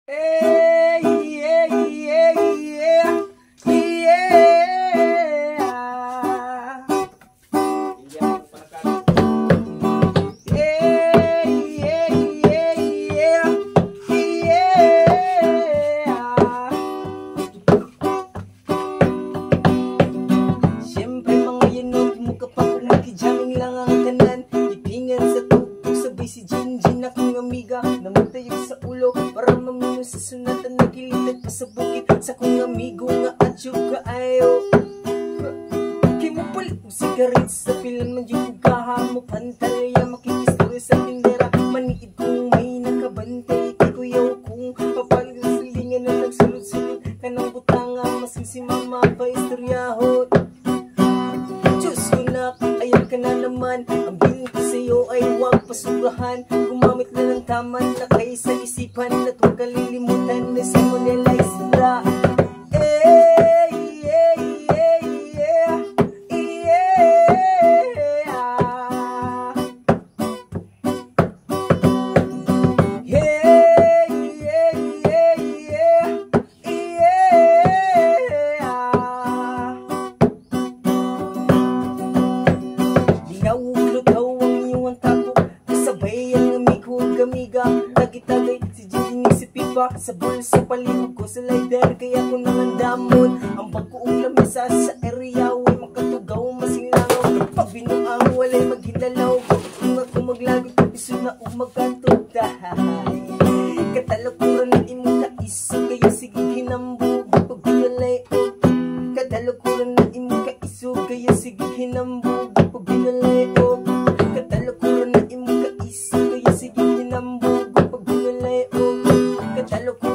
Hey, yeah, yeah, yeah, yeah. Yeah, yeah, yeah, yeah, yeah. Siyempre mga yanot, mukha pa kung makijaming lang ang kanan. Ipingan sa tugtog, sabay si Jinjin akong amiga. Namatayog sa ulo para mamino sa sunatan. Nagilitad pa sa bukit sa kong amigo nga atyo kaayo. Kimupalit mo sigaret sa pilan man yung kugahamo. Pantalaya makikistorya sa tindera. Maniid kong may nakabantay. Kikuyaw kong papalig sa silingan na nagsulod-sulod. Kanang butanga masin si mama pa istoryahot. Diyos ko na, ayan ka na naman. Ang bilin ko sa'yo ay huwag pasurahan. Gumamit na ng taman na kayo sa isipan. At huwag kalilimutan na si Monela Isra. Eh, yeah, yeah, yeah, yeah. Yeah, yeah, yeah, yeah, yeah. Linaw-lutaw ang iyong tapo. Kasabay ang amigo ang gamiga. Tagitagay si Jinjin si Pipa. Sa bulsa palihog ko sa lighter. Kaya ko nangandamon ang pagkuong lamesa sa area. Way makatugaw masinglangaw. Pag binuang walay maghilalaw. Kung ako maglagot iso na umagkantog. Katalakuran na imong kaiso. Kaya sige hinambog pag binalay. Katalakuran na imong kaiso. Kaya sige hinambog pag binalay. Katalakuran na imong kaiso. Kaya sige hinambog pag binalay. Katalakuran